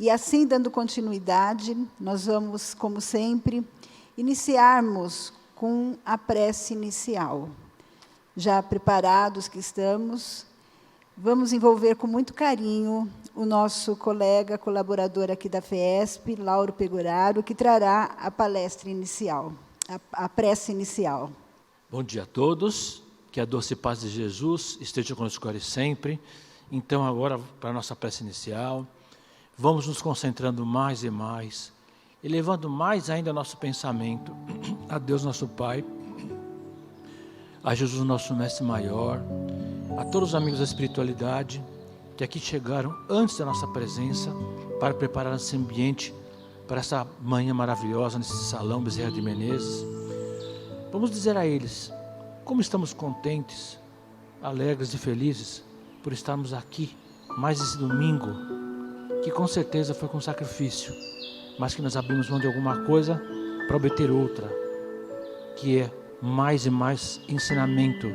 E assim, dando continuidade, nós vamos, como sempre, iniciarmos com a prece inicial. Já preparados que estamos, vamos envolver com muito carinho o nosso colega, colaborador aqui da FEESP, Lauro Pegoraro, que trará a palestra inicial, a prece inicial. Bom dia a todos, que a doce paz de Jesus esteja conosco agora e sempre. Então, agora, para a nossa prece inicial, vamos nos concentrando mais e mais, elevando mais ainda nosso pensamento a Deus nosso Pai, a Jesus nosso Mestre Maior, a todos os amigos da espiritualidade que aqui chegaram antes da nossa presença para preparar esse ambiente para essa manhã maravilhosa nesse salão Bezerra de Menezes. Vamos dizer a eles como estamos contentes, alegres e felizes por estarmos aqui mais esse domingo, que com certeza foi com sacrifício, mas que nós abrimos mão de alguma coisa para obter outra, que é mais e mais ensinamentos,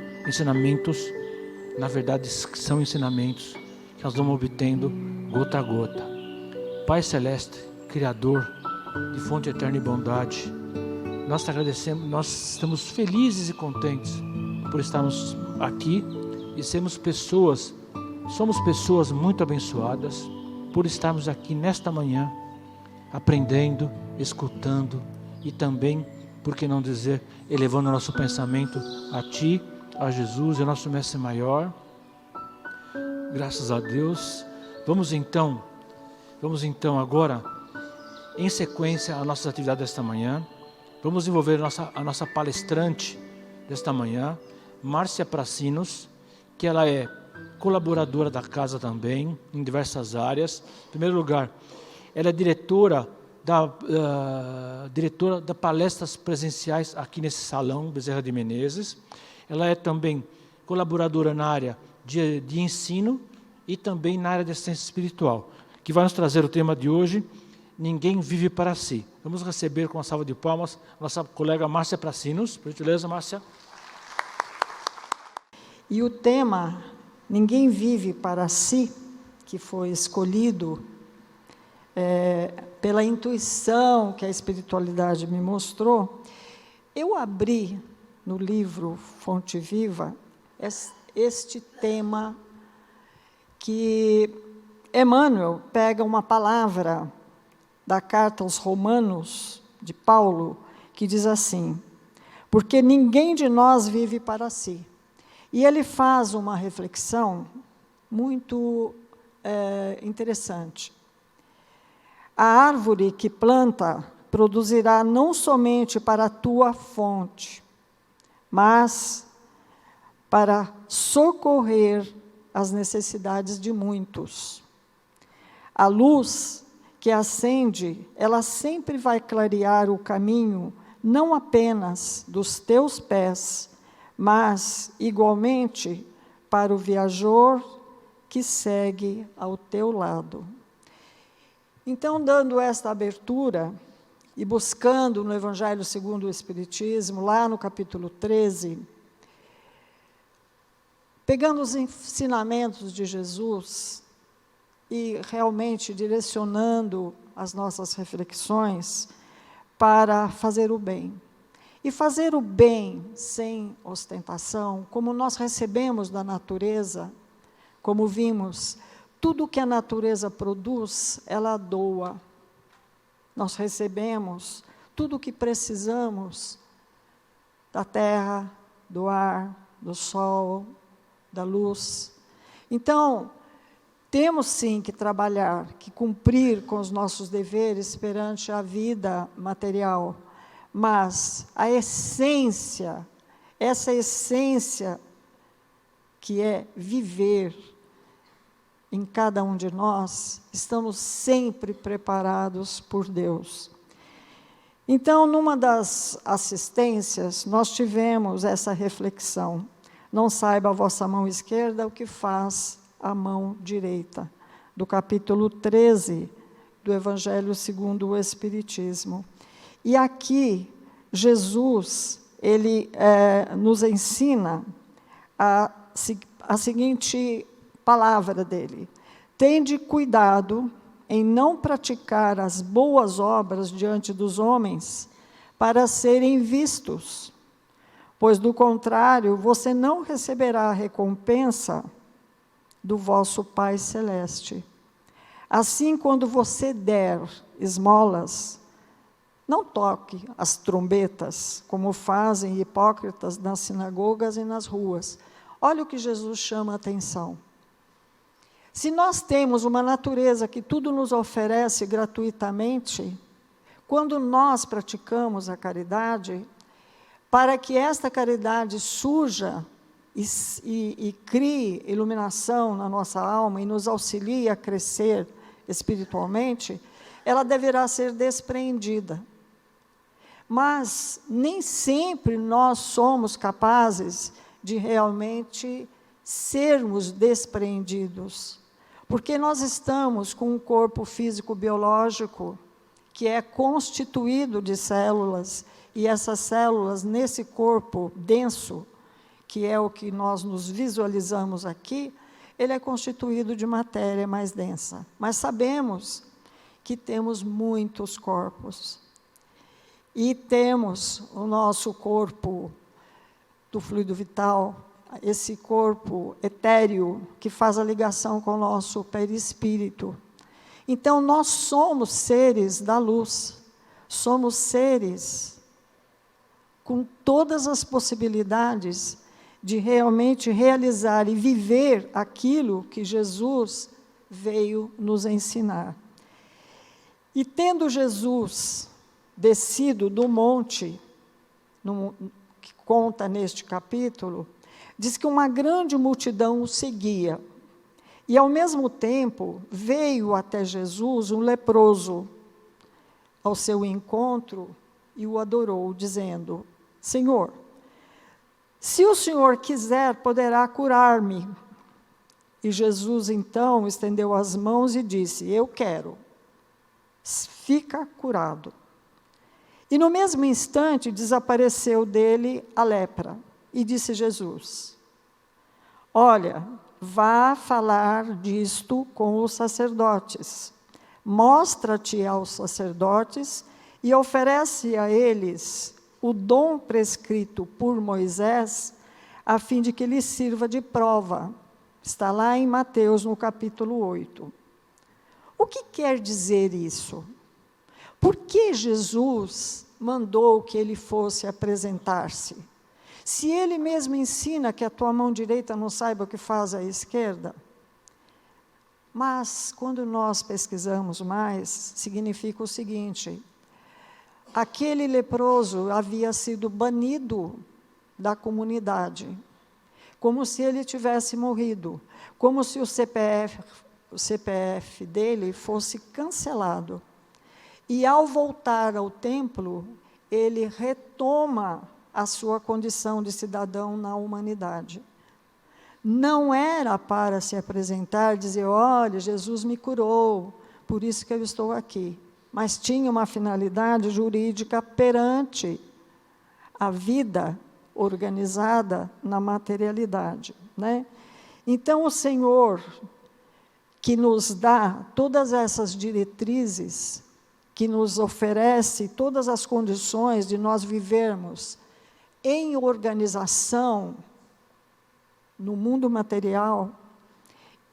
na verdade são ensinamentos que nós vamos obtendo gota a gota. Pai Celeste, Criador de fonte eterna e bondade, nós te agradecemos, nós estamos felizes e contentes por estarmos aqui e somos pessoas muito abençoadas por estarmos aqui nesta manhã, aprendendo, escutando e também, por que não dizer, elevando o nosso pensamento a Ti, a Jesus e ao nosso Mestre Maior. Graças a Deus. Vamos então agora, em sequência, a nossas atividades desta manhã. Vamos envolver a nossa palestrante desta manhã, Márcia Pracinos, que ela é colaboradora da casa também, em diversas áreas. Em primeiro lugar, ela é diretora da palestras presenciais aqui nesse salão, Bezerra de Menezes. Ela é também colaboradora na área de ensino e também na área de assistência espiritual, que vai nos trazer o tema de hoje, Ninguém Vive para Si. Vamos receber com uma salva de palmas a nossa colega Márcia Pracinos. Por gentileza, Márcia. E o tema Ninguém Vive para Si, que foi escolhido pela intuição que a espiritualidade me mostrou, eu abri no livro Fonte Viva este tema que Emmanuel pega uma palavra da carta aos Romanos, de Paulo, que diz assim: porque ninguém de nós vive para si. E ele faz uma reflexão muito interessante. A árvore que planta produzirá não somente para a tua fonte, mas para socorrer as necessidades de muitos. A luz que acende, ela sempre vai clarear o caminho, não apenas dos teus pés, mas, igualmente, para o viajor que segue ao teu lado. Então, dando esta abertura e buscando no Evangelho segundo o Espiritismo, lá no capítulo 13, pegando os ensinamentos de Jesus e realmente direcionando as nossas reflexões para fazer o bem. E fazer o bem sem ostentação, como nós recebemos da natureza, como vimos, tudo que a natureza produz, ela doa. Nós recebemos tudo o que precisamos da terra, do ar, do sol, da luz. Então, temos sim que trabalhar, que cumprir com os nossos deveres perante a vida material, mas a essência, essa essência que é viver em cada um de nós, estamos sempre preparados por Deus. Então, numa das assistências, nós tivemos essa reflexão: não saiba a vossa mão esquerda o que faz a mão direita, do capítulo 13 do Evangelho segundo o Espiritismo. E aqui, Jesus, ele nos ensina a seguinte palavra dele: tende cuidado em não praticar as boas obras diante dos homens, para serem vistos, pois, do contrário, você não receberá a recompensa do vosso Pai Celeste. Assim, quando você der esmolas, não toque as trombetas, como fazem hipócritas nas sinagogas e nas ruas. Olha o que Jesus chama a atenção. Se nós temos uma natureza que tudo nos oferece gratuitamente, quando nós praticamos a caridade, para que esta caridade surja e crie iluminação na nossa alma e nos auxilie a crescer espiritualmente, ela deverá ser despreendida. Mas nem sempre nós somos capazes de realmente sermos despreendidos, porque nós estamos com um corpo físico-biológico que é constituído de células, e essas células, nesse corpo denso, que é o que nós nos visualizamos aqui, ele é constituído de matéria mais densa. Mas sabemos que temos muitos corpos. E temos o nosso corpo do fluido vital, esse corpo etéreo que faz a ligação com o nosso perispírito. Então, nós somos seres da luz, somos seres com todas as possibilidades de realmente realizar e viver aquilo que Jesus veio nos ensinar. E tendo Jesus descido do monte, que conta neste capítulo, diz que uma grande multidão o seguia. E, ao mesmo tempo, veio até Jesus um leproso ao seu encontro e o adorou, dizendo: Senhor, se o Senhor quiser, poderá curar-me. E Jesus, então, estendeu as mãos e disse: eu quero, fica curado. E, no mesmo instante, desapareceu dele a lepra. E disse Jesus: olha, vá falar disto com os sacerdotes. Mostra-te aos sacerdotes e oferece a eles o dom prescrito por Moisés, a fim de que lhes sirva de prova. Está lá em Mateus, no capítulo 8. O que quer dizer isso? Por que Jesus mandou que ele fosse apresentar-se? Se ele mesmo ensina que a tua mão direita não saiba o que faz a esquerda. Mas, quando nós pesquisamos mais, significa o seguinte: aquele leproso havia sido banido da comunidade, como se ele tivesse morrido, como se o CPF dele fosse cancelado. E, ao voltar ao templo, ele retoma a sua condição de cidadão na humanidade. Não era para se apresentar, dizer: olha, Jesus me curou, por isso que eu estou aqui. Mas tinha uma finalidade jurídica perante a vida organizada na materialidade, né? Então, o Senhor, que nos dá todas essas diretrizes, que nos oferece todas as condições de nós vivermos em organização no mundo material,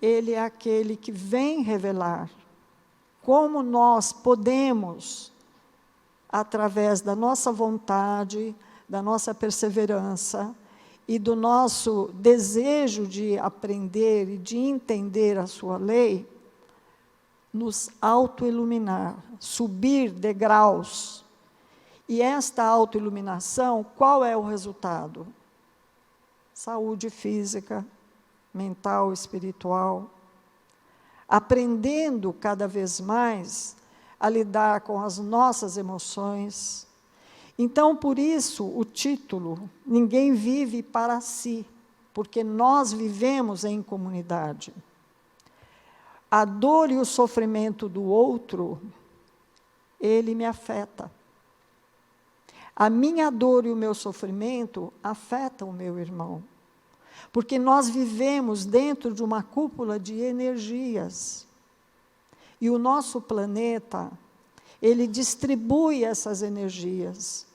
ele é aquele que vem revelar como nós podemos, através da nossa vontade, da nossa perseverança e do nosso desejo de aprender e de entender a sua lei, nos autoiluminar, subir degraus. E esta autoiluminação, qual é o resultado? Saúde física, mental, espiritual, aprendendo cada vez mais a lidar com as nossas emoções. Então, por isso, o título, Ninguém Vive para Si, porque nós vivemos em comunidade. A dor e o sofrimento do outro, ele me afeta. A minha dor e o meu sofrimento afetam o meu irmão, porque nós vivemos dentro de uma cúpula de energias. E o nosso planeta, ele distribui essas energias.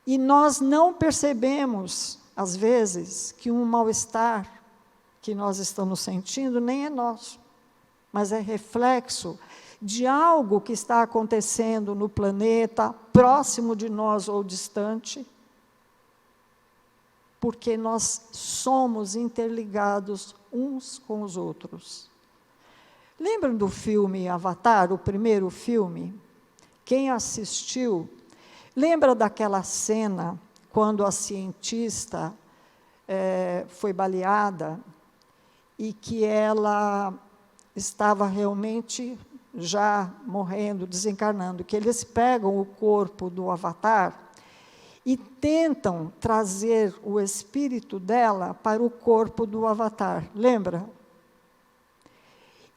E nós não percebemos, às vezes, que um mal-estar que nós estamos sentindo nem é nosso, mas é reflexo de algo que está acontecendo no planeta, próximo de nós ou distante, porque nós somos interligados uns com os outros. Lembram do filme Avatar, o primeiro filme? Quem assistiu, lembra daquela cena quando a cientista foi baleada e que ela estava realmente já morrendo, desencarnando, que eles pegam o corpo do Avatar e tentam trazer o espírito dela para o corpo do Avatar, lembra?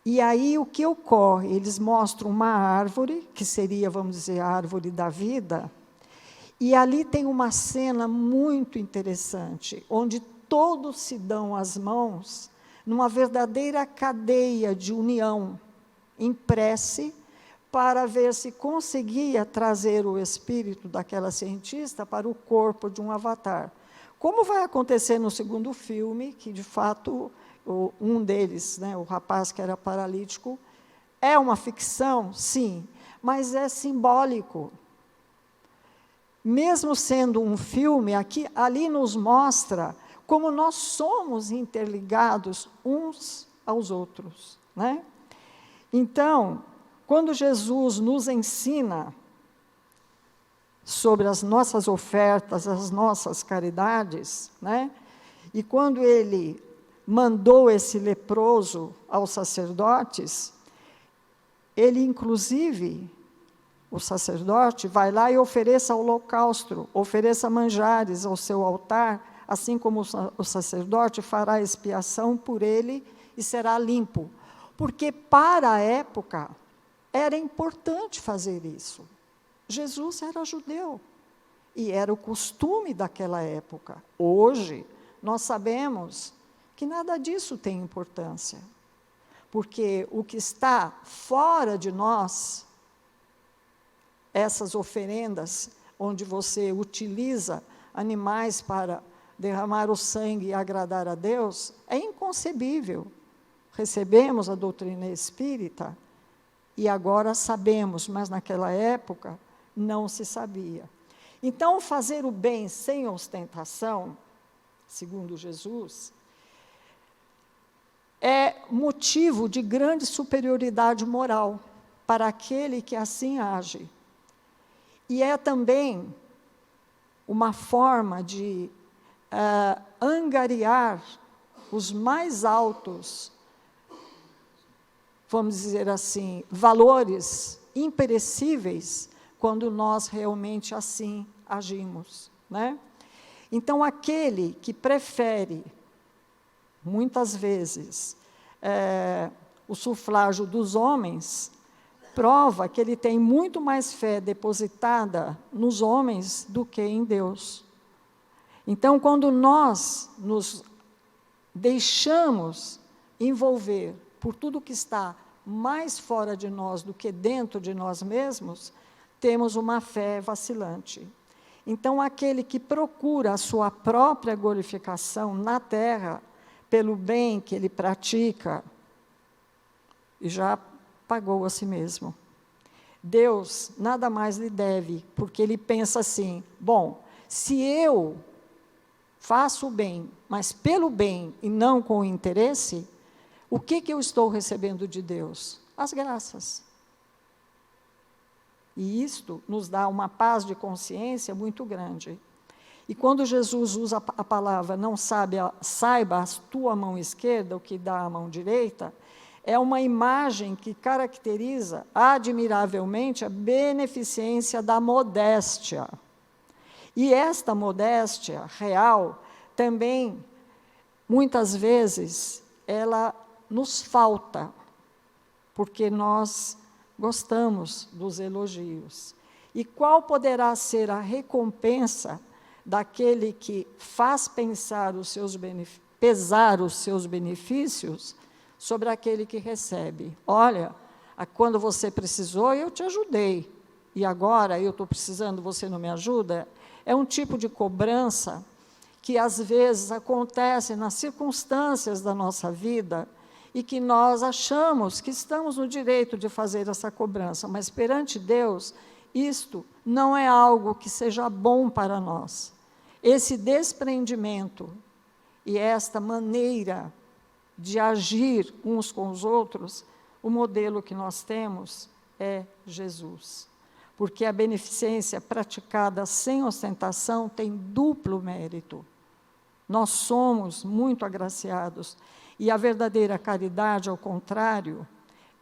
E aí o que ocorre? Eles mostram uma árvore, que seria, vamos dizer, a árvore da vida, e ali tem uma cena muito interessante, onde todos se dão as mãos numa verdadeira cadeia de união, em prece, para ver se conseguia trazer o espírito daquela cientista para o corpo de um avatar. Como vai acontecer no segundo filme, que, de fato, um deles, né, o rapaz que era paralítico, é uma ficção, sim, mas é simbólico. Mesmo sendo um filme, ali nos mostra como nós somos interligados uns aos outros, né? Então, quando Jesus nos ensina sobre as nossas ofertas, as nossas caridades, né? E quando ele mandou esse leproso aos sacerdotes, ele, inclusive, o sacerdote vai lá e ofereça holocausto, ofereça manjares ao seu altar, assim como o sacerdote fará expiação por ele e será limpo. Porque, para a época, era importante fazer isso. Jesus era judeu, e era o costume daquela época. Hoje, nós sabemos que nada disso tem importância, porque o que está fora de nós, essas oferendas, onde você utiliza animais para derramar o sangue e agradar a Deus, é inconcebível. Recebemos a doutrina espírita e agora sabemos, mas naquela época não se sabia. Então, fazer o bem sem ostentação, segundo Jesus, é motivo de grande superioridade moral para aquele que assim age. E é também uma forma de angariar os mais altos, vamos dizer assim, valores imperecíveis, quando nós realmente assim agimos, né? Então, aquele que prefere, muitas vezes, o sufrágio dos homens, prova que ele tem muito mais fé depositada nos homens do que em Deus. Então, quando nós nos deixamos envolver por tudo que está mais fora de nós do que dentro de nós mesmos, temos uma fé vacilante. Então, aquele que procura a sua própria glorificação na terra, pelo bem que ele pratica, já pagou a si mesmo. Deus nada mais lhe deve, porque ele pensa assim, bom, se eu faço o bem, mas pelo bem e não com interesse, o que eu estou recebendo de Deus? As graças. E isto nos dá uma paz de consciência muito grande. E quando Jesus usa a palavra não saiba a tua mão esquerda o que dá a mão direita, é uma imagem que caracteriza admiravelmente a beneficência da modéstia. E esta modéstia real também, muitas vezes, ela nos falta, porque nós gostamos dos elogios. E qual poderá ser a recompensa daquele que faz pesar os seus benefícios sobre aquele que recebe? Olha, Quando você precisou, eu te ajudei. E agora eu estou precisando, você não me ajuda? É um tipo de cobrança que, às vezes, acontece nas circunstâncias da nossa vida e que nós achamos que estamos no direito de fazer essa cobrança, mas, perante Deus, isto não é algo que seja bom para nós. Esse desprendimento e esta maneira de agir uns com os outros, o modelo que nós temos é Jesus. Porque a beneficência praticada sem ostentação tem duplo mérito. Nós somos muito agraciados. E a verdadeira caridade, ao contrário,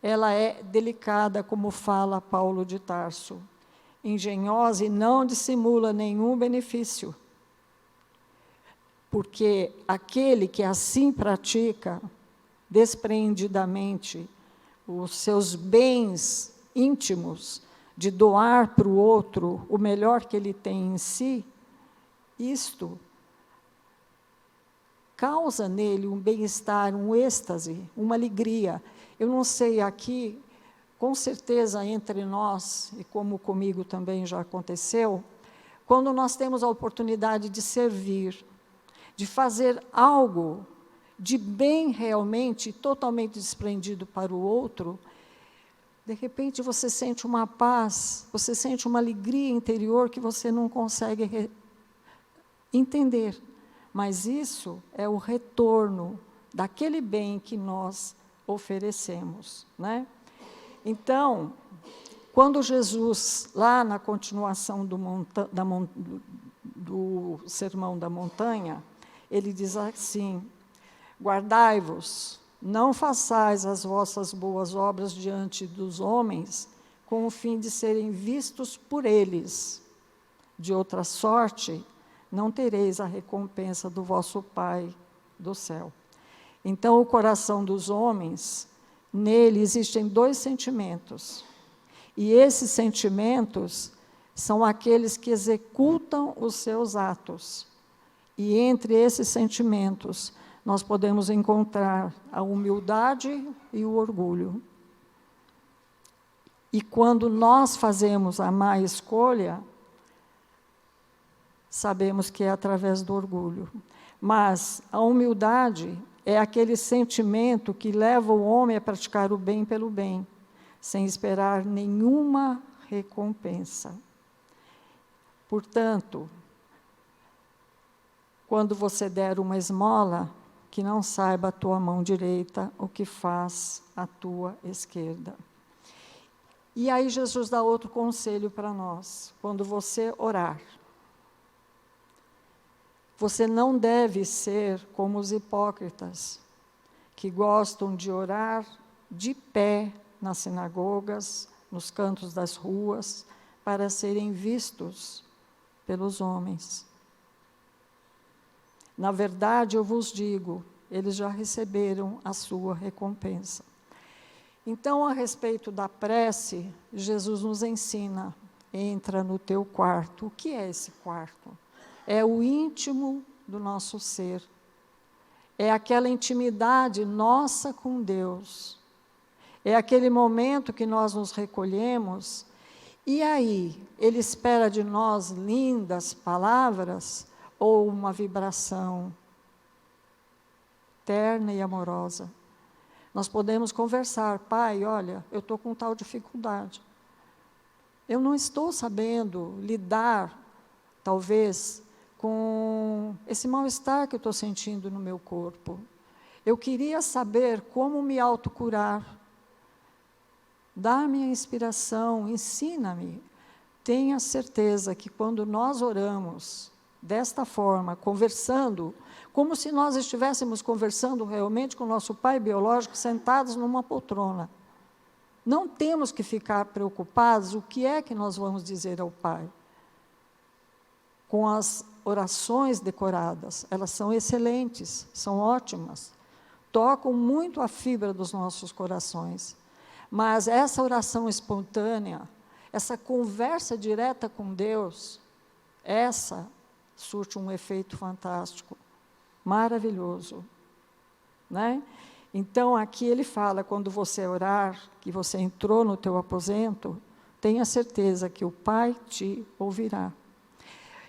ela é delicada, como fala Paulo de Tarso, engenhosa e não dissimula nenhum benefício. Porque aquele que assim pratica, despreendidamente, os seus bens íntimos, de doar para o outro o melhor que ele tem em si, isto causa nele um bem-estar, um êxtase, uma alegria. Eu não sei aqui, com certeza entre nós, e como comigo também já aconteceu, quando nós temos a oportunidade de servir, de fazer algo de bem realmente, totalmente desprendido para o outro, de repente você sente uma paz, você sente uma alegria interior que você não consegue entender. Mas isso é o retorno daquele bem que nós oferecemos, né? Então, quando Jesus, lá na continuação do Sermão da Montanha, ele diz assim: guardai-vos, não façais as vossas boas obras diante dos homens, com o fim de serem vistos por eles. De outra sorte, não tereis a recompensa do vosso Pai do céu. Então, o coração dos homens, nele existem dois sentimentos. E esses sentimentos são aqueles que executam os seus atos. E entre esses sentimentos, nós podemos encontrar a humildade e o orgulho. E quando nós fazemos a má escolha, sabemos que é através do orgulho. Mas a humildade é aquele sentimento que leva o homem a praticar o bem pelo bem, sem esperar nenhuma recompensa. Portanto, quando você der uma esmola, que não saiba a tua mão direita o que faz a tua esquerda. E aí Jesus dá outro conselho para nós. Quando você orar, você não deve ser como os hipócritas, que gostam de orar de pé nas sinagogas, nos cantos das ruas, para serem vistos pelos homens. Na verdade, eu vos digo, eles já receberam a sua recompensa. Então, a respeito da prece, Jesus nos ensina: entra no teu quarto. O que é esse quarto? É o íntimo do nosso ser. É aquela intimidade nossa com Deus. É aquele momento que nós nos recolhemos, e aí, Ele espera de nós lindas palavras, ou uma vibração terna e amorosa. Nós podemos conversar: Pai, olha, eu estou com tal dificuldade. Eu não estou sabendo lidar, talvez, com esse mal-estar que eu estou sentindo no meu corpo. Eu queria saber como me autocurar. Dá-me a inspiração, ensina-me. Tenha certeza que quando nós oramos desta forma, conversando, como se nós estivéssemos conversando realmente com o nosso pai biológico, sentados numa poltrona. Não temos que ficar preocupados o que é que nós vamos dizer ao Pai. Com as orações decoradas, elas são excelentes, são ótimas, tocam muito a fibra dos nossos corações. Mas essa oração espontânea, essa conversa direta com Deus, essa surte um efeito fantástico, maravilhoso, né? Então, aqui ele fala, quando você orar, que você entrou no teu aposento, tenha certeza que o Pai te ouvirá.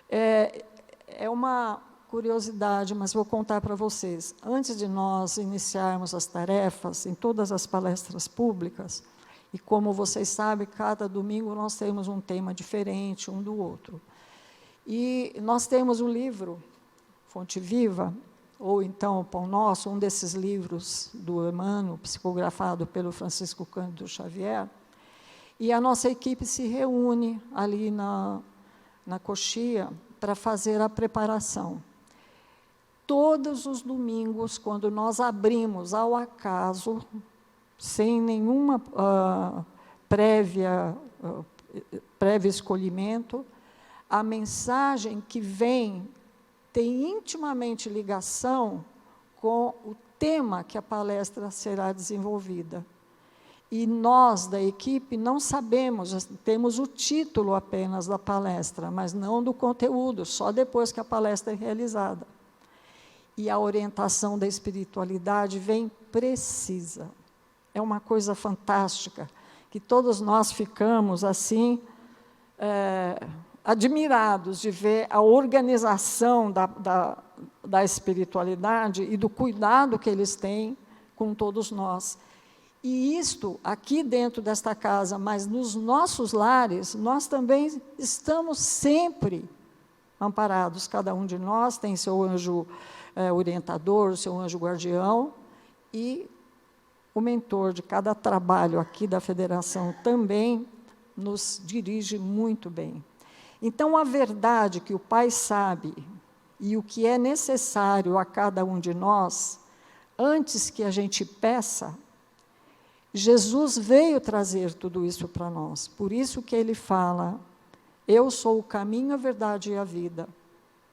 É uma curiosidade, mas vou contar para vocês. Antes de nós iniciarmos as tarefas em todas as palestras públicas, e como vocês sabem, cada domingo nós temos um tema diferente um do outro. E nós temos o livro Fonte Viva, ou então o Pão Nosso, um desses livros do Emmanuel, psicografado pelo Francisco Cândido Xavier, e a nossa equipe se reúne ali na coxia para fazer a preparação. Todos os domingos, quando nós abrimos ao acaso, sem nenhuma prévio escolhimento, a mensagem que vem tem intimamente ligação com o tema que a palestra será desenvolvida. E nós, da equipe, não sabemos, temos o título apenas da palestra, mas não do conteúdo, só depois que a palestra é realizada. E a orientação da espiritualidade vem precisa. É uma coisa fantástica, que todos nós ficamos assim, admirados de ver a organização da espiritualidade e do cuidado que eles têm com todos nós. E isto, aqui dentro desta casa, mas nos nossos lares, nós também estamos sempre amparados. Cada um de nós tem seu anjo orientador, seu anjo guardião, e o mentor de cada trabalho aqui da Federação também nos dirige muito bem. Então, a verdade que o Pai sabe e o que é necessário a cada um de nós, antes que a gente peça, Jesus veio trazer tudo isso para nós. Por isso que ele fala, eu sou o caminho, a verdade e a vida.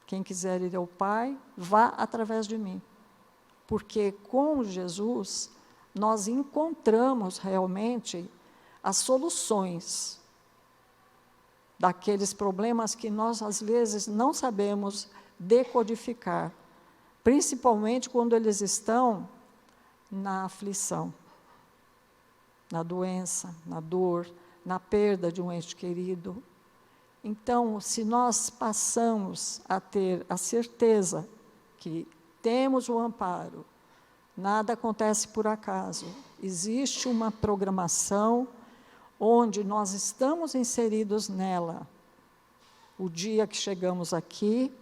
Quem quiser ir ao Pai, vá através de mim. Porque com Jesus, nós encontramos realmente as soluções daqueles problemas que nós, às vezes, não sabemos decodificar, principalmente quando eles estão na aflição, na doença, na dor, na perda de um ente querido. Então, se nós passamos a ter a certeza que temos o amparo, nada acontece por acaso, existe uma programação onde nós estamos inseridos nela, o dia que chegamos aqui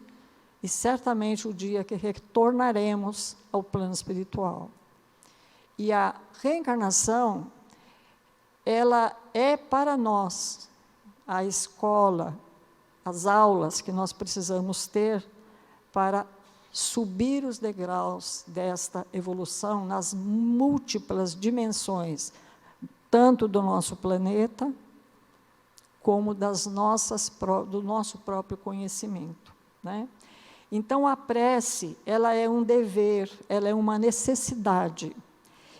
e certamente o dia que retornaremos ao plano espiritual. E a reencarnação, ela é para nós a escola, as aulas que nós precisamos ter para subir os degraus desta evolução nas múltiplas dimensões, tanto do nosso planeta, como do nosso próprio conhecimento, né? Então, a prece, ela é um dever, ela é uma necessidade.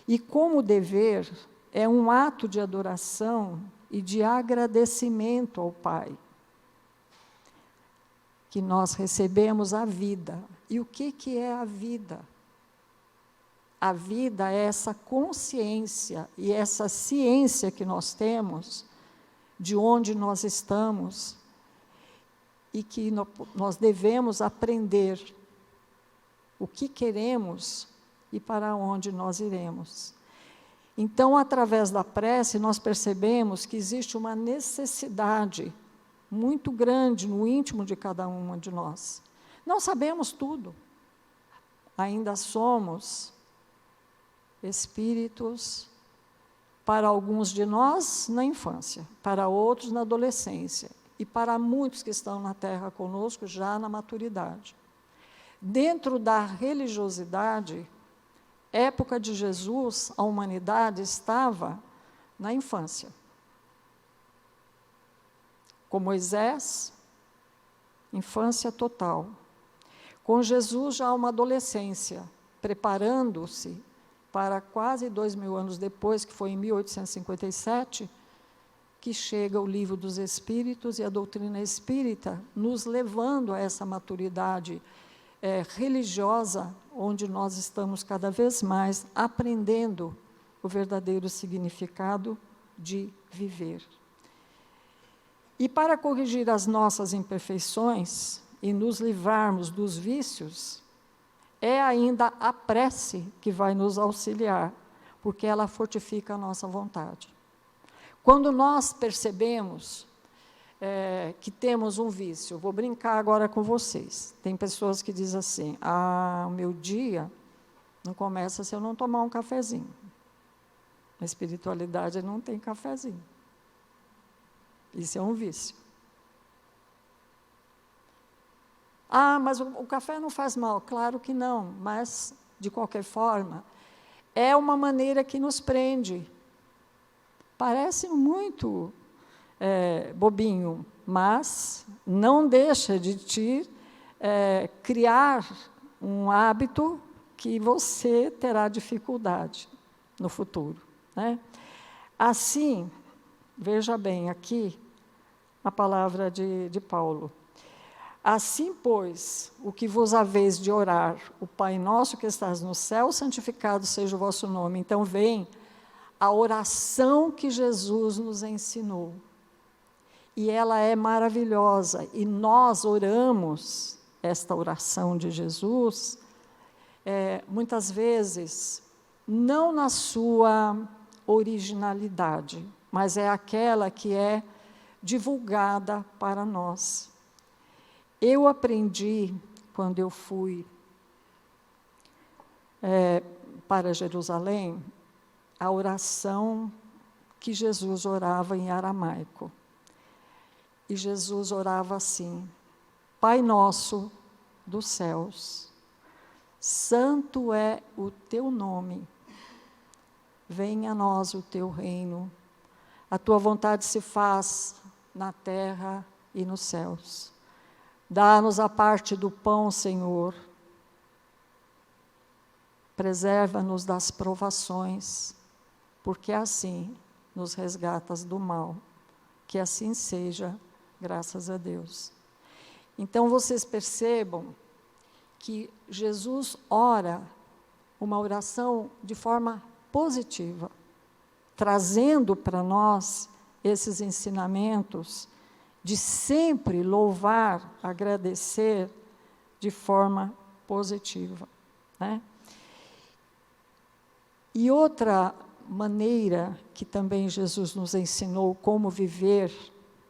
E como dever, é um ato de adoração e de agradecimento ao Pai, que nós recebemos a vida. E o que é a vida? A vida é essa consciência e essa ciência que nós temos de onde nós estamos e que nós devemos aprender o que queremos e para onde nós iremos. Então, através da prece, nós percebemos que existe uma necessidade muito grande no íntimo de cada uma de nós. Não sabemos tudo, ainda somos espíritos, para alguns de nós, na infância, para outros, na adolescência, e para muitos que estão na Terra conosco, já na maturidade. Dentro da religiosidade, época de Jesus, a humanidade estava na infância. Com Moisés, infância total. Com Jesus, já uma adolescência, preparando-se para quase 2000 anos depois, que foi em 1857, que chega o Livro dos Espíritos e a doutrina espírita, nos levando a essa maturidade religiosa, onde nós estamos cada vez mais aprendendo o verdadeiro significado de viver. E para corrigir as nossas imperfeições e nos livrarmos dos vícios, é ainda a prece que vai nos auxiliar, porque ela fortifica a nossa vontade. Quando nós percebemos que temos um vício, vou brincar agora com vocês. Tem pessoas que dizem assim, o meu dia não começa se eu não tomar um cafezinho. Na espiritualidade não tem cafezinho. Isso é um vício. Mas o café não faz mal. Claro que não, mas, de qualquer forma, é uma maneira que nos prende. Parece muito bobinho, mas não deixa de te criar um hábito que você terá dificuldade no futuro, né? Assim, veja bem aqui a palavra de Paulo. Assim, pois, o que vos haveis de orar, o Pai nosso que estás no céu, santificado seja o vosso nome. Então, vem a oração que Jesus nos ensinou. E ela é maravilhosa. E nós oramos esta oração de Jesus, muitas vezes, não na sua originalidade, mas é aquela que é divulgada para nós. Eu aprendi, quando eu fui para Jerusalém, a oração que Jesus orava em aramaico. E Jesus orava assim: Pai nosso dos céus, santo é o teu nome, venha a nós o teu reino, a tua vontade se faz na terra e nos céus. Dá-nos a parte do pão, Senhor. Preserva-nos das provações, porque assim nos resgatas do mal. Que assim seja, graças a Deus. Então, vocês percebam que Jesus ora uma oração de forma positiva, trazendo para nós esses ensinamentos de sempre louvar, agradecer de forma positiva, né? E outra maneira que também Jesus nos ensinou como viver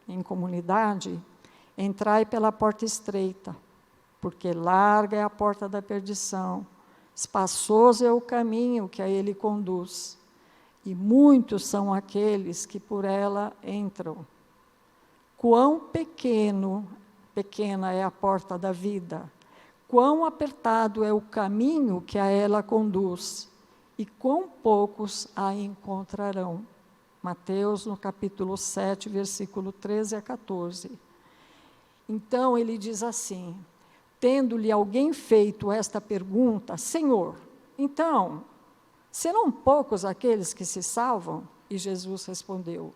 em comunidade, entrai pela porta estreita, porque larga é a porta da perdição, espaçoso é o caminho que a ele conduz, e muitos são aqueles que por ela entram. Quão pequena é a porta da vida, quão apertado é o caminho que a ela conduz, e quão poucos a encontrarão. Mateus, no capítulo 7, versículo 13 a 14. Então, ele diz assim, tendo-lhe alguém feito esta pergunta, Senhor, então, serão poucos aqueles que se salvam? E Jesus respondeu,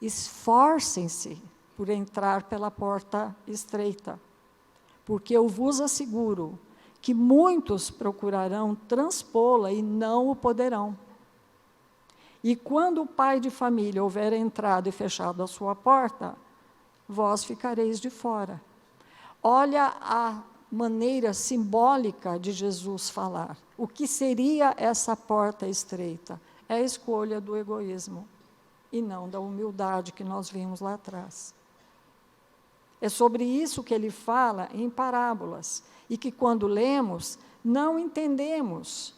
esforcem-se por entrar pela porta estreita, porque eu vos asseguro que muitos procurarão transpô-la e não o poderão. E quando o pai de família houver entrado e fechado a sua porta, vós ficareis de fora. Olha a maneira simbólica de Jesus falar. O que seria essa porta estreita? É a escolha do egoísmo, e não da humildade que nós vimos lá atrás. É sobre isso que ele fala em parábolas, e que quando lemos, não entendemos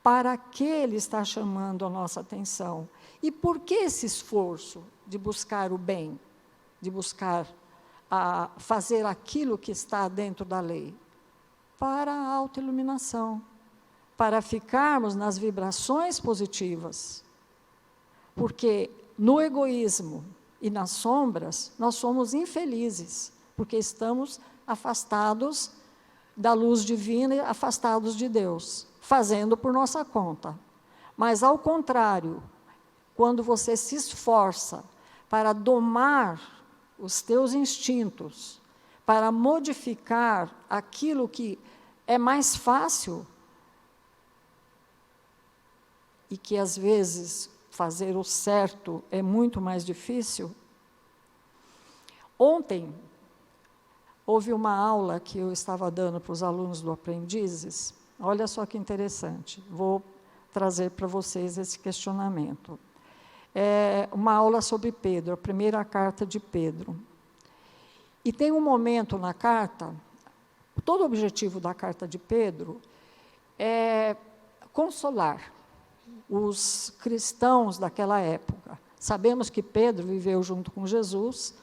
para que ele está chamando a nossa atenção. E por que esse esforço de buscar o bem, de buscar fazer aquilo que está dentro da lei? Para a autoiluminação, para ficarmos nas vibrações positivas. Porque no egoísmo e nas sombras, nós somos infelizes, porque estamos afastados da luz divina e afastados de Deus, fazendo por nossa conta. Mas, ao contrário, quando você se esforça para domar os teus instintos, para modificar aquilo que é mais fácil e que, às vezes, fazer o certo é muito mais difícil. Ontem, houve uma aula que eu estava dando para os alunos do Aprendizes. Olha só que interessante, vou trazer para vocês esse questionamento. É uma aula sobre Pedro, a primeira carta de Pedro. E tem um momento na carta, todo o objetivo da carta de Pedro é consolar os cristãos daquela época. Sabemos que Pedro viveu junto com Jesus,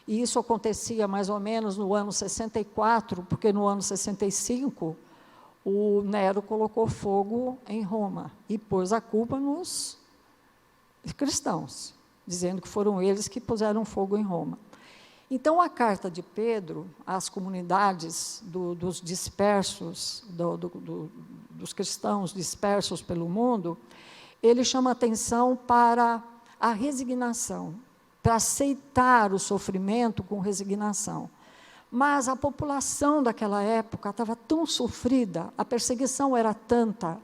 e isso acontecia mais ou menos no ano 64, porque no ano 65, o Nero colocou fogo em Roma, e pôs a culpa nos cristãos, dizendo que foram eles que puseram fogo em Roma. Então, a carta de Pedro às comunidades dos dispersos, dos cristãos dispersos pelo mundo, ele chama atenção para a resignação, para aceitar o sofrimento com resignação. Mas a população daquela época estava tão sofrida, a perseguição era tanta,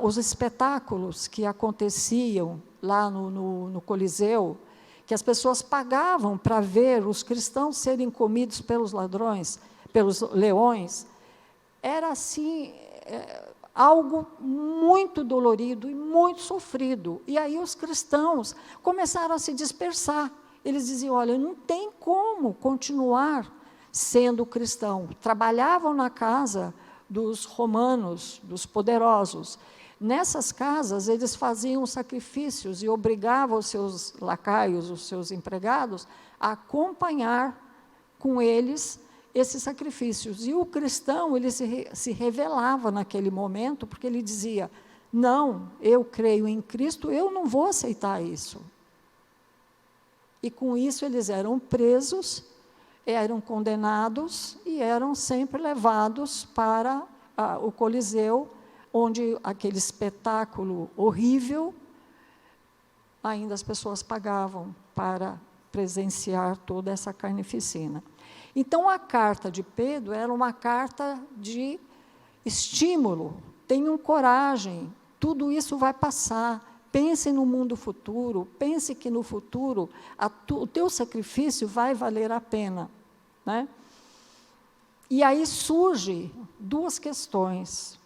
os espetáculos que aconteciam lá no Coliseu, que as pessoas pagavam para ver os cristãos serem comidos pelos ladrões, pelos leões, era assim, algo muito dolorido e muito sofrido. E aí os cristãos começaram a se dispersar. Eles diziam, olha, não tem como continuar sendo cristão. Trabalhavam na casa dos romanos, dos poderosos. Nessas casas, eles faziam sacrifícios e obrigavam os seus lacaios, os seus empregados, a acompanhar com eles esses sacrifícios. E o cristão, ele se revelava naquele momento, porque ele dizia, não, eu creio em Cristo, eu não vou aceitar isso. E com isso eles eram presos, eram condenados e eram sempre levados para o Coliseu, onde aquele espetáculo horrível, ainda as pessoas pagavam para presenciar toda essa carnificina. Então, a carta de Pedro era uma carta de estímulo, tenham coragem, tudo isso vai passar, pense no mundo futuro, pense que no futuro o teu sacrifício vai valer a pena, né? E aí surgem duas questões,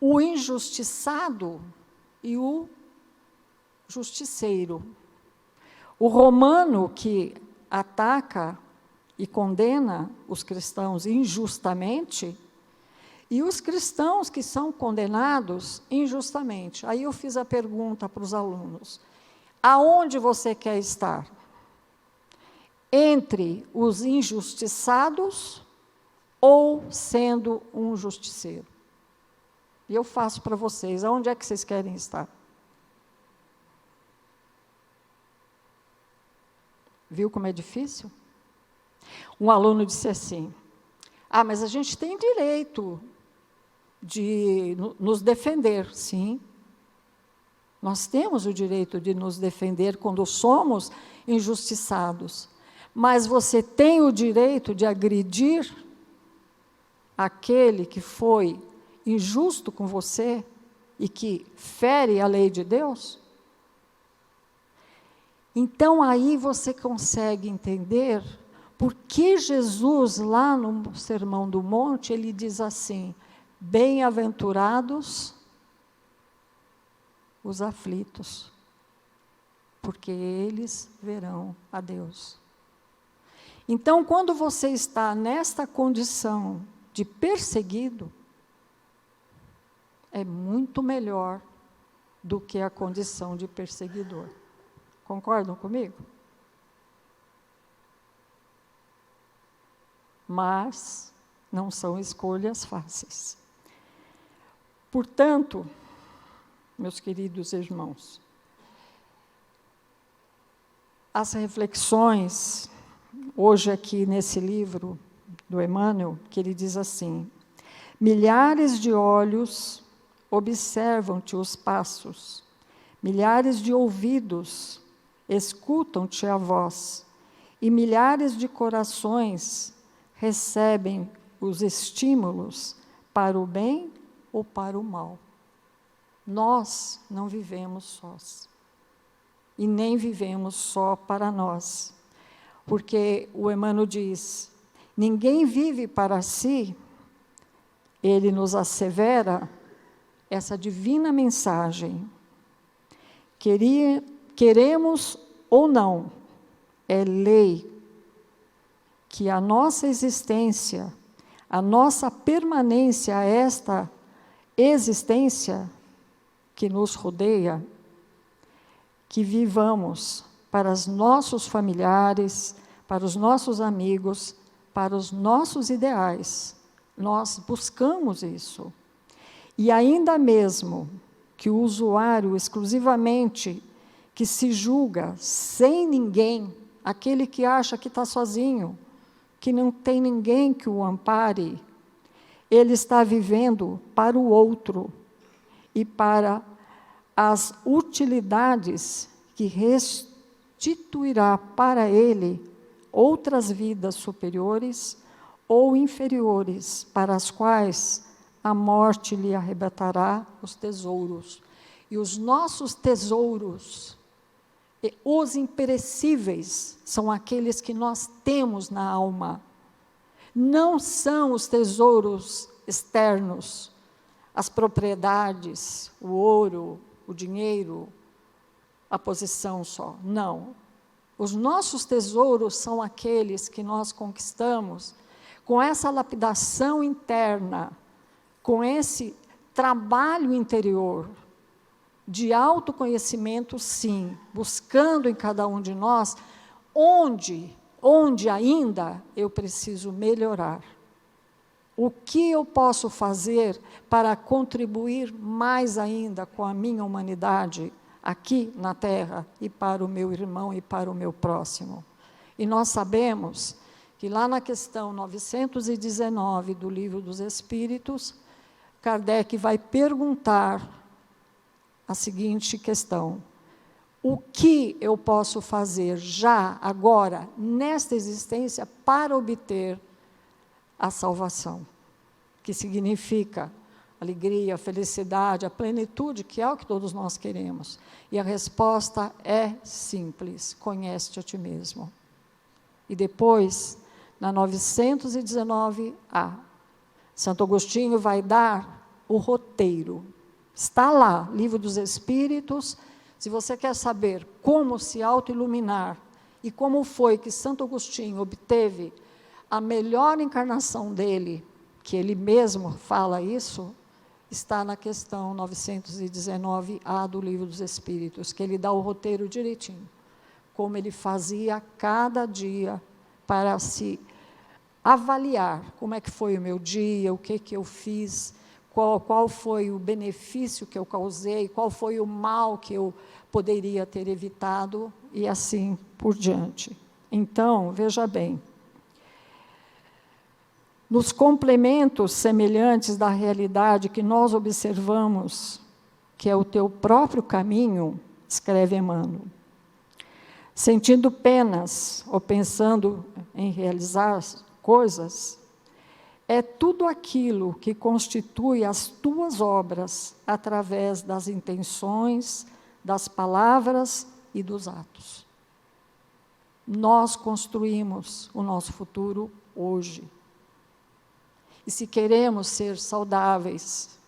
o injustiçado e o justiceiro. O romano que ataca e condena os cristãos injustamente, e os cristãos que são condenados injustamente. Aí eu fiz a pergunta para os alunos, aonde você quer estar? Entre os injustiçados ou sendo um justiceiro? E eu faço para vocês, aonde é que vocês querem estar? Viu como é difícil? Um aluno disse assim, mas a gente tem direito de nos defender. Sim, nós temos o direito de nos defender quando somos injustiçados, mas você tem o direito de agredir aquele que foi injusto com você e que fere a lei de Deus? Então, aí você consegue entender por que Jesus, lá no Sermão do Monte, ele diz assim, bem-aventurados os aflitos, porque eles verão a Deus. Então, quando você está nesta condição de perseguido, é muito melhor do que a condição de perseguidor. Concordam comigo? Mas não são escolhas fáceis. Portanto, meus queridos irmãos, as reflexões, hoje aqui nesse livro do Emmanuel, que ele diz assim, milhares de olhos observam-te os passos, milhares de ouvidos escutam-te a voz, e milhares de corações recebem os estímulos para o bem ou para o mal. Nós não vivemos sós. E nem vivemos só para nós. Porque o Emmanuel diz, ninguém vive para si. Ele nos assevera essa divina mensagem. Queremos ou não, é lei que a nossa existência, a nossa permanência a esta existência que nos rodeia, que vivamos para os nossos familiares, para os nossos amigos, para os nossos ideais. Nós buscamos isso. E ainda mesmo que o usuário exclusivamente que se julga sem ninguém, aquele que acha que está sozinho, que não tem ninguém que o ampare, ele está vivendo para o outro e para as utilidades que restituirá para ele outras vidas superiores ou inferiores, para as quais a morte lhe arrebatará os tesouros. E os nossos tesouros, os imperecíveis, são aqueles que nós temos na alma. Não são os tesouros externos, as propriedades, o ouro, o dinheiro, a posição só. Não. Os nossos tesouros são aqueles que nós conquistamos com essa lapidação interna, com esse trabalho interior, de autoconhecimento, sim, buscando em cada um de nós onde ainda eu preciso melhorar. O que eu posso fazer para contribuir mais ainda com a minha humanidade aqui na Terra e para o meu irmão e para o meu próximo? E nós sabemos que lá na questão 919 do Livro dos Espíritos, Kardec vai perguntar a seguinte questão: o que eu posso fazer já, agora, nesta existência, para obter a salvação? Que significa alegria, felicidade, a plenitude, que é o que todos nós queremos. E a resposta é simples: conhece-te a ti mesmo. E depois, na 919A, Santo Agostinho vai dar o roteiro. Está lá, Livro dos Espíritos. Se você quer saber como se auto-iluminar e como foi que Santo Agostinho obteve a melhor encarnação dele, que ele mesmo fala isso, está na questão 919A do Livro dos Espíritos, que ele dá o roteiro direitinho, como ele fazia cada dia para se avaliar como é que foi o meu dia, o que eu fiz, qual foi o benefício que eu causei, qual foi o mal que eu poderia ter evitado, e assim por diante. Então, veja bem, nos complementos semelhantes da realidade que nós observamos, que é o teu próprio caminho, escreve Emmanuel, sentindo penas ou pensando em realizar coisas, é tudo aquilo que constitui as tuas obras através das intenções, das palavras e dos atos. Nós construímos o nosso futuro hoje. E se queremos ser saudáveis,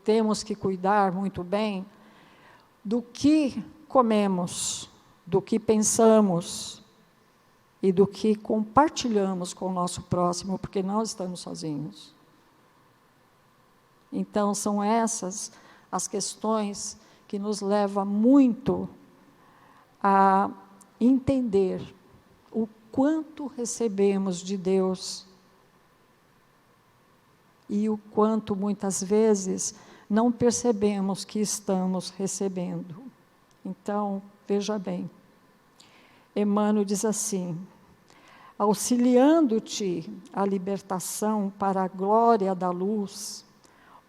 temos que cuidar muito bem do que comemos, do que pensamos e do que compartilhamos com o nosso próximo, porque não estamos sozinhos. Então, são essas as questões que nos levam muito a entender o quanto recebemos de Deus e o quanto, muitas vezes, não percebemos que estamos recebendo. Então, veja bem, Emmanuel diz assim: auxiliando-te a libertação para a glória da luz,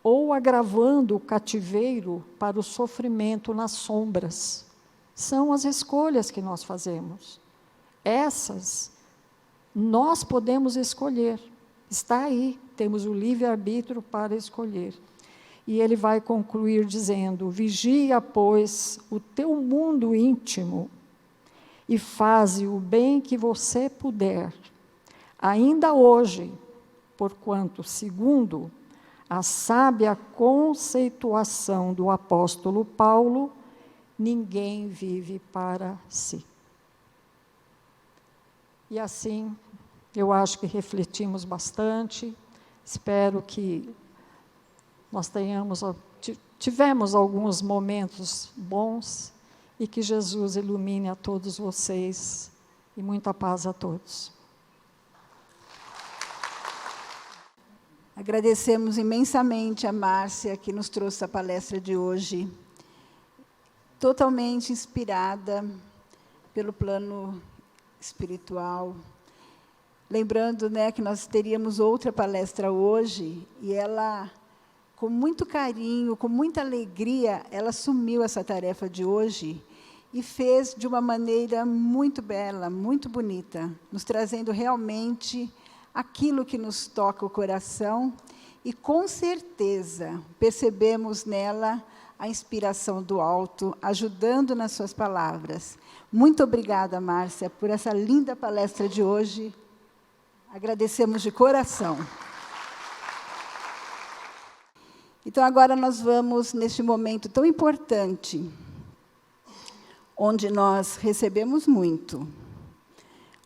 ou agravando o cativeiro para o sofrimento nas sombras. São as escolhas que nós fazemos. Essas Nós podemos escolher, está aí, temos o livre-arbítrio para escolher. E ele vai concluir dizendo: vigia, pois, o teu mundo íntimo e faze o bem que você puder, ainda hoje, porquanto, segundo a sábia conceituação do apóstolo Paulo, ninguém vive para si. E assim, eu acho que refletimos bastante, espero que nós tivemos alguns momentos bons e que Jesus ilumine a todos vocês e muita paz a todos. Agradecemos imensamente a Márcia, que nos trouxe a palestra de hoje, totalmente inspirada pelo plano espiritual. Lembrando, né, que nós teríamos outra palestra hoje, e ela, com muito carinho, com muita alegria, ela assumiu essa tarefa de hoje e fez de uma maneira muito bela, muito bonita, nos trazendo realmente aquilo que nos toca o coração, e com certeza percebemos nela a inspiração do alto, ajudando nas suas palavras. Muito obrigada, Márcia, por essa linda palestra de hoje. Agradecemos de coração. Então, agora nós vamos, neste momento tão importante, onde nós recebemos muito,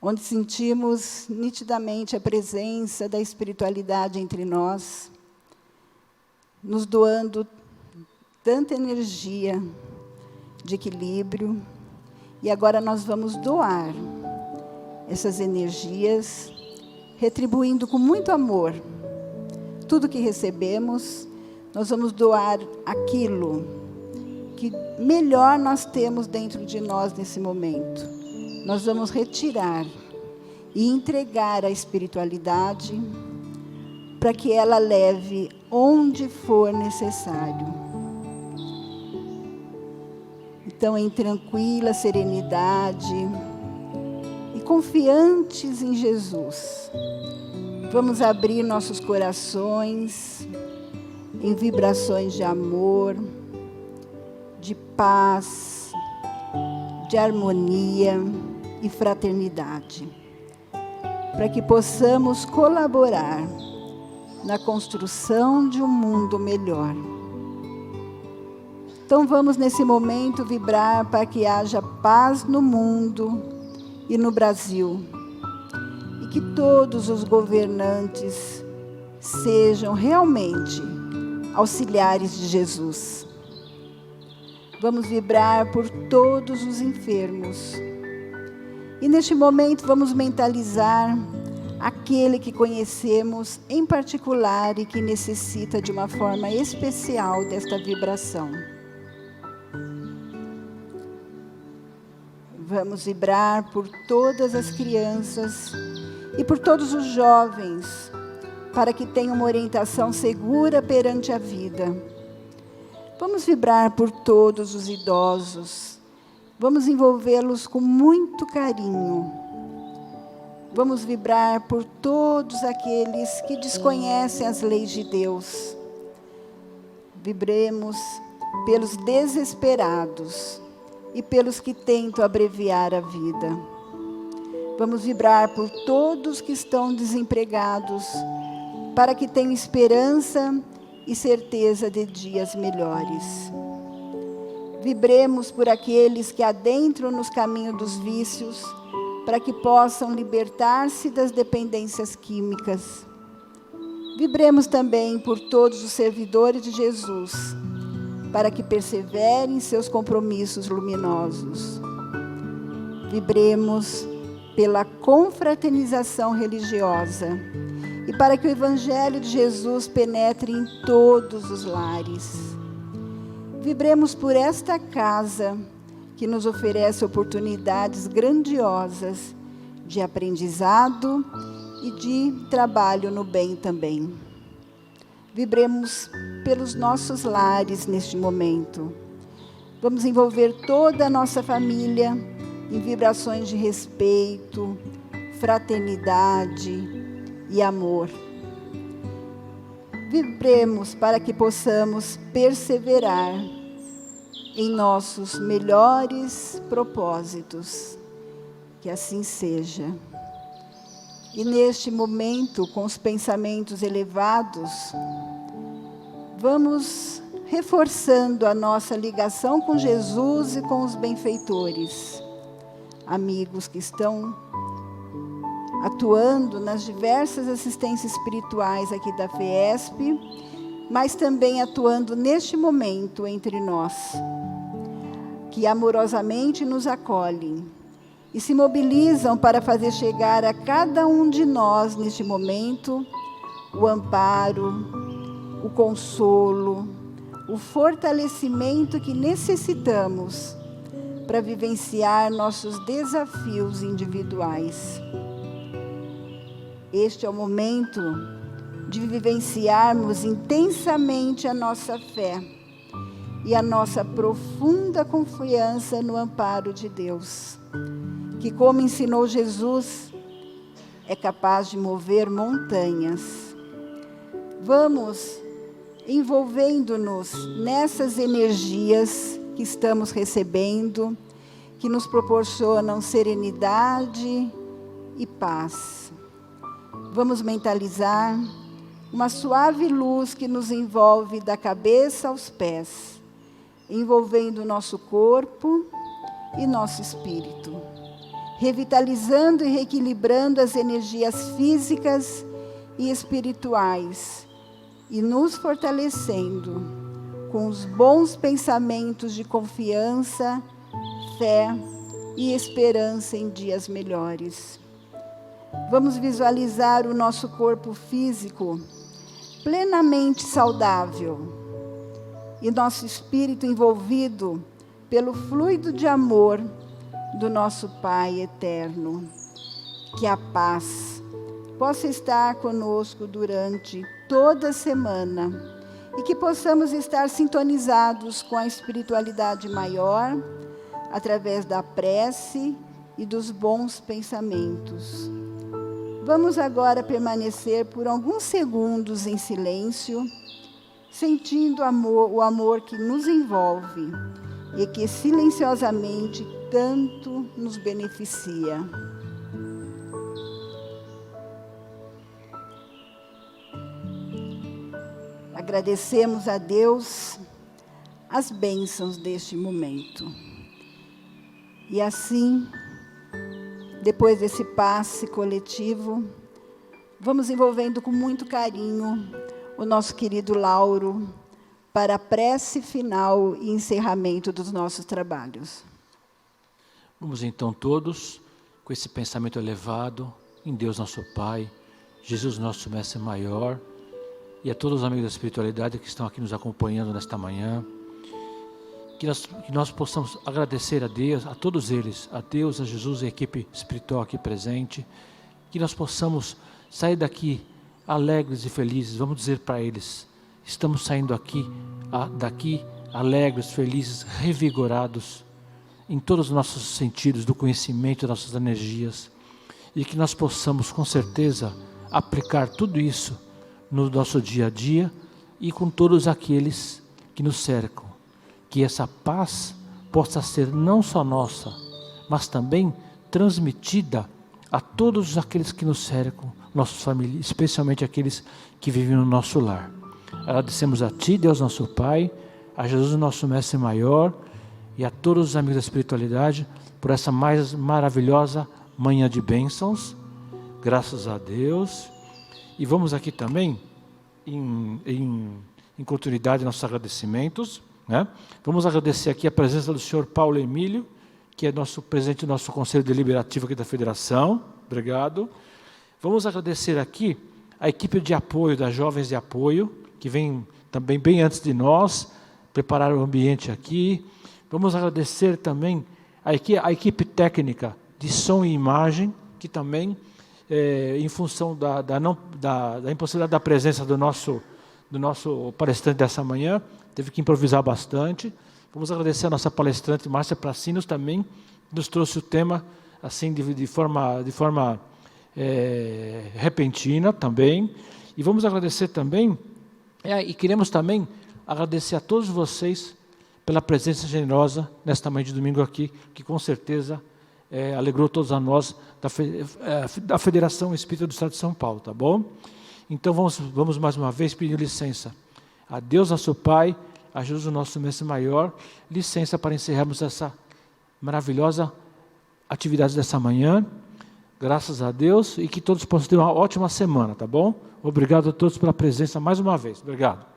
onde sentimos nitidamente a presença da espiritualidade entre nós, nos doando tanta energia de equilíbrio, e agora nós vamos doar essas energias, retribuindo com muito amor tudo que recebemos. Nós vamos doar aquilo que melhor nós temos dentro de nós nesse momento. Nós vamos retirar e entregar a espiritualidade para que ela leve onde for necessário. Então, em tranquila serenidade e confiantes em Jesus, vamos abrir nossos corações em vibrações de amor, de paz, de harmonia e fraternidade, para que possamos colaborar na construção de um mundo melhor. Então, vamos, nesse momento, vibrar para que haja paz no mundo e no Brasil, e que todos os governantes sejam realmente auxiliares de Jesus. Vamos vibrar por todos os enfermos. E, neste momento, vamos mentalizar aquele que conhecemos em particular e que necessita de uma forma especial desta vibração. Vamos vibrar por todas as crianças e por todos os jovens, para que tenham uma orientação segura perante a vida. Vamos vibrar por todos os idosos. Vamos envolvê-los com muito carinho. Vamos vibrar por todos aqueles que desconhecem as leis de Deus. Vibremos pelos desesperados e pelos que tentam abreviar a vida. Vamos vibrar por todos que estão desempregados, para que tenham esperança e certeza de dias melhores. Vibremos por aqueles que adentram nos caminhos dos vícios, para que possam libertar-se das dependências químicas. Vibremos também por todos os servidores de Jesus, para que perseverem em seus compromissos luminosos. Vibremos pela confraternização religiosa e para que o Evangelho de Jesus penetre em todos os lares. Vibremos por esta casa que nos oferece oportunidades grandiosas de aprendizado e de trabalho no bem também. Vibremos pelos nossos lares neste momento. Vamos envolver toda a nossa família em vibrações de respeito, fraternidade e amor. Vibremos para que possamos perseverar em nossos melhores propósitos. Que assim seja. E neste momento, com os pensamentos elevados, vamos reforçando a nossa ligação com Jesus e com os benfeitores, amigos que estão atuando nas diversas assistências espirituais aqui da FESP, mas também atuando neste momento entre nós, que amorosamente nos acolhem e se mobilizam para fazer chegar a cada um de nós neste momento o amparo, o consolo, o fortalecimento que necessitamos para vivenciar nossos desafios individuais. Este é o momento de vivenciarmos intensamente a nossa fé e a nossa profunda confiança no amparo de Deus, que, como ensinou Jesus, é capaz de mover montanhas. Vamos envolvendo-nos nessas energias que estamos recebendo, que nos proporcionam serenidade e paz. Vamos mentalizar uma suave luz que nos envolve da cabeça aos pés, envolvendo o nosso corpo e nosso espírito, revitalizando e reequilibrando as energias físicas e espirituais e nos fortalecendo com os bons pensamentos de confiança, fé e esperança em dias melhores. Vamos visualizar o nosso corpo físico plenamente saudável e nosso espírito envolvido pelo fluido de amor do nosso Pai eterno. Que a paz possa estar conosco durante toda a semana e que possamos estar sintonizados com a espiritualidade maior através da prece e dos bons pensamentos. Vamos agora permanecer por alguns segundos em silêncio, sentindo o amor que nos envolve e que silenciosamente tanto nos beneficia. Agradecemos a Deus as bênçãos deste momento. E assim, depois desse passe coletivo, vamos envolvendo com muito carinho o nosso querido Lauro para a prece final e encerramento dos nossos trabalhos. Vamos então todos, com esse pensamento elevado, em Deus nosso Pai, Jesus nosso Mestre Maior, e a todos os amigos da espiritualidade que estão aqui nos acompanhando nesta manhã, que nós possamos agradecer a Deus, a todos eles, a Deus, a Jesus e a equipe espiritual aqui presente, que nós possamos sair daqui alegres e felizes. Vamos dizer para eles, estamos saindo daqui alegres, felizes, revigorados, em todos os nossos sentidos, do conhecimento, das nossas energias, e que nós possamos, com certeza, aplicar tudo isso no nosso dia a dia e com todos aqueles que nos cercam. Que essa paz possa ser não só nossa, mas também transmitida a todos aqueles que nos cercam, nossos familiares, especialmente aqueles que vivem no nosso lar. Agradecemos a Ti, Deus nosso Pai, a Jesus, nosso Mestre Maior, e a todos os amigos da espiritualidade, por essa mais maravilhosa manhã de bênçãos. Graças a Deus. E vamos aqui também, em continuidade, nossos agradecimentos, né? Vamos agradecer aqui a presença do senhor Paulo Emílio, que é nosso presidente do nosso Conselho Deliberativo aqui da Federação. Obrigado. Vamos agradecer aqui a equipe de apoio, das Jovens de Apoio, que vem também bem antes de nós, preparar o ambiente aqui. Vamos agradecer também a equipe técnica de som e imagem, que também, em função da impossibilidade da presença do nosso palestrante dessa manhã, teve que improvisar bastante. Vamos agradecer a nossa palestrante, Márcia Placinos, também, que nos trouxe o tema assim, de forma repentina também. E vamos agradecer também, e queremos também agradecer a todos vocês pela presença generosa nesta manhã de domingo aqui, que com certeza alegrou todos a nós da Federação Espírita do Estado de São Paulo, tá bom? Então vamos mais uma vez pedir licença a Deus, nosso Pai, a Jesus, o nosso Mestre Maior, licença para encerrarmos essa maravilhosa atividade dessa manhã, graças a Deus, e que todos possam ter uma ótima semana, tá bom? Obrigado a todos pela presença mais uma vez. Obrigado.